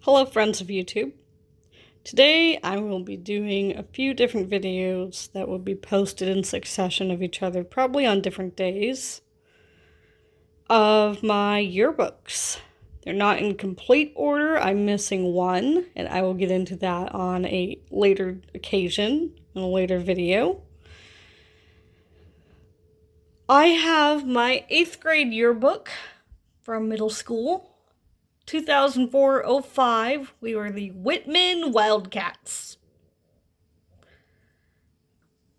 Hello friends of YouTube. Today I will be doing a few different videos that will be posted in succession of each other, probably on different days, of my yearbooks. They're not in complete order. I'm missing one, and I will get into that on a later occasion, in a later video. I have my 8th grade yearbook from middle school. 2004-05, we were the Whitman Wildcats.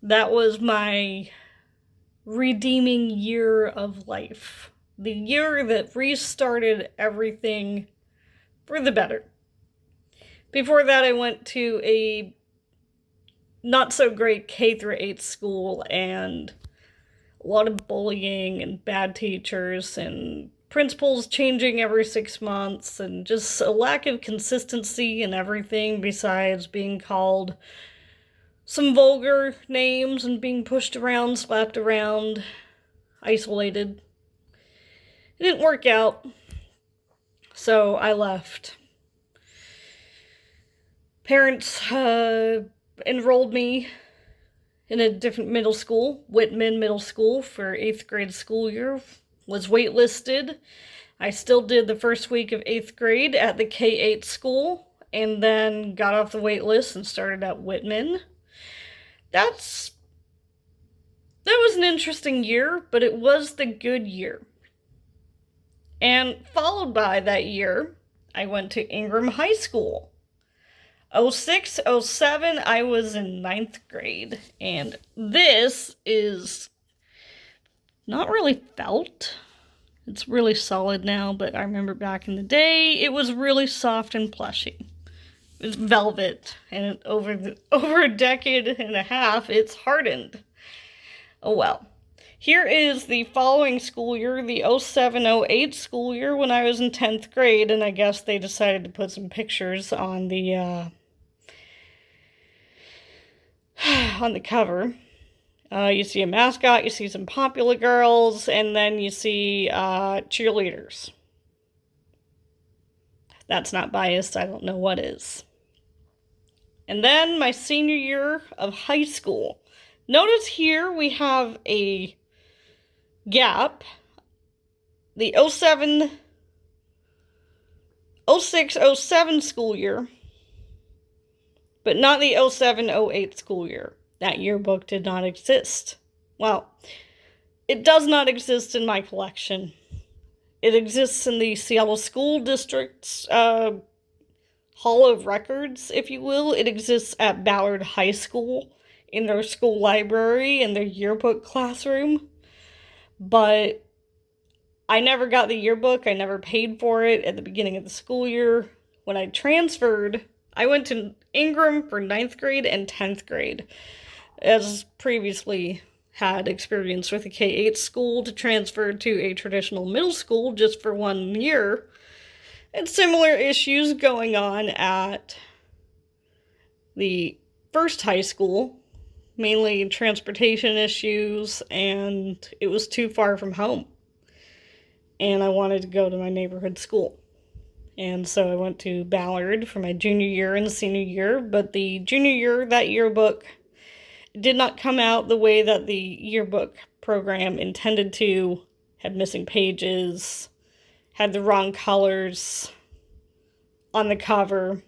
That was my redeeming year of life. The year that restarted everything for the better. Before that, I went to a not-so-great K-8 school, and a lot of bullying and bad teachers and principals changing every 6 months, and just a lack of consistency in everything besides being called some vulgar names and being pushed around, slapped around, isolated. It didn't work out, so I left. Parents enrolled me in a different middle school, Whitman Middle School, for 8th grade school year. Was waitlisted. I still did the first week of 8th grade at the K-8 school, and then got off the wait list and started at Whitman. That was an interesting year, but it was the good year. And followed by that year, I went to Ingram High School. 06-07, I was in 9th grade, and this is not really felt. It's really solid now, but I remember back in the day, it was really soft and plushy. It was velvet, and over a decade and a half, it's hardened. Oh well. Here is the following school year, the 07-08 school year, when I was in 10th grade, and I guess they decided to put some pictures on the on the cover. You see a mascot, you see some popular girls, and then you see cheerleaders. If that's not biased, I don't know what is. And then my senior year of high school. Notice here we have a gap. The 06-07 school year, but not the 07-08 school year. That yearbook did not exist. Well, it does not exist in my collection. It exists in the Seattle School District's Hall of Records, if you will. It exists at Ballard High School in their school library in their yearbook classroom. But I never got the yearbook. I never paid for it at the beginning of the school year. When I transferred, I went to Ingram for 9th grade and 10th grade. As previously had experience with a K-8 school, to transfer to a traditional middle school just for 1 year. And similar issues going on at the first high school, mainly transportation issues, and it was too far from home. And I wanted to go to my neighborhood school. And so I went to Ballard for my junior year and senior year, but the junior year, that yearbook did not come out the way that the yearbook program intended to. Had missing pages, had the wrong colors on the cover.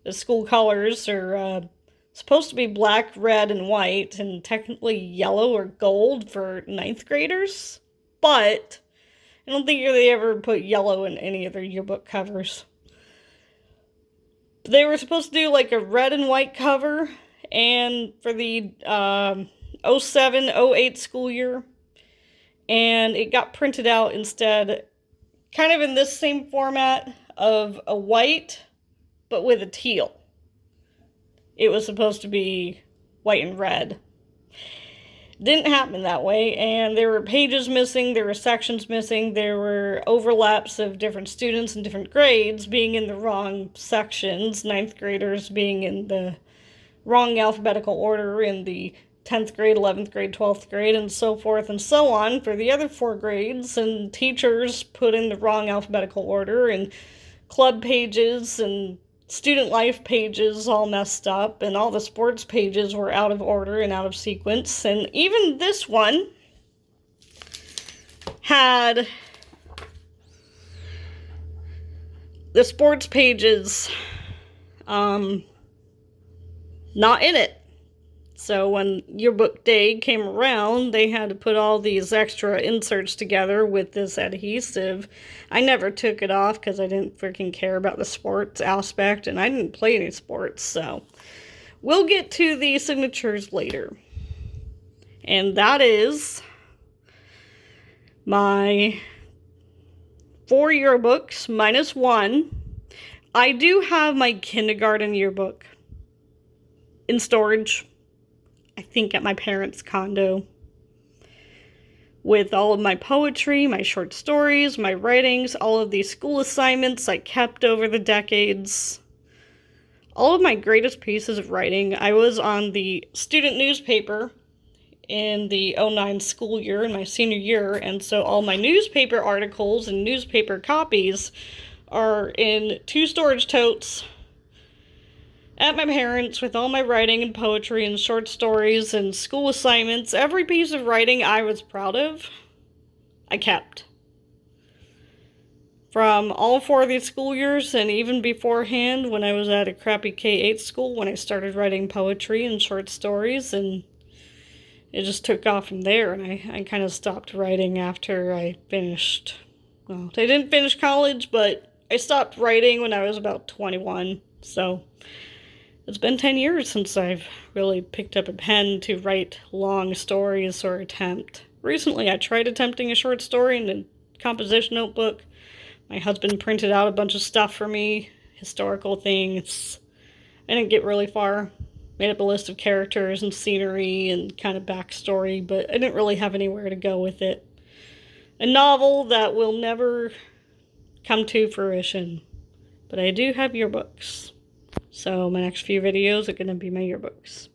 The school colors are supposed to be black, red, and white, and technically yellow or gold for 9th graders, but I don't think they ever put yellow in any of their yearbook covers. They were supposed to do like a red and white cover, and for the 07-08 school year, and it got printed out instead, kind of in this same format of a white, but with a teal. It was supposed to be white and red. Didn't happen that way, and there were pages missing, there were sections missing, there were overlaps of different students in different grades being in the wrong sections, 9th graders being in the wrong alphabetical order in the 10th grade, 11th grade, 12th grade, and so forth and so on for the other 4 grades, and teachers put in the wrong alphabetical order, and club pages and student life pages all messed up, and all the sports pages were out of order and out of sequence. And even this one had the sports pages not in it. So when yearbook day came around, they had to put all these extra inserts together with this adhesive. I never took it off because I didn't freaking care about the sports aspect, and I didn't play any sports, so we'll get to the signatures later. And that is my 4 yearbooks minus 1. I do have my kindergarten yearbook in storage, I think at my parents' condo, with all of my poetry, my short stories, my writings, all of these school assignments I kept over the decades. All of my greatest pieces of writing. I was on the student newspaper in the 09 school year, in my senior year, and so all my newspaper articles and newspaper copies are in 2 storage totes at my parents' with all my writing and poetry and short stories and school assignments. Every piece of writing I was proud of, I kept. From all 4 of these school years, and even beforehand when I was at a crappy K-8 school, when I started writing poetry and short stories, and it just took off from there. And I kind of stopped writing after I finished. Well, I didn't finish college, but I stopped writing when I was about 21. So it's been 10 years since I've really picked up a pen to write long stories or attempt. Recently, I tried attempting a short story in a composition notebook. My husband printed out a bunch of stuff for me, historical things. I didn't get really far. Made up a list of characters and scenery and kind of backstory, but I didn't really have anywhere to go with it. A novel that will never come to fruition. But I do have yearbooks. So my next few videos are going to be my yearbooks.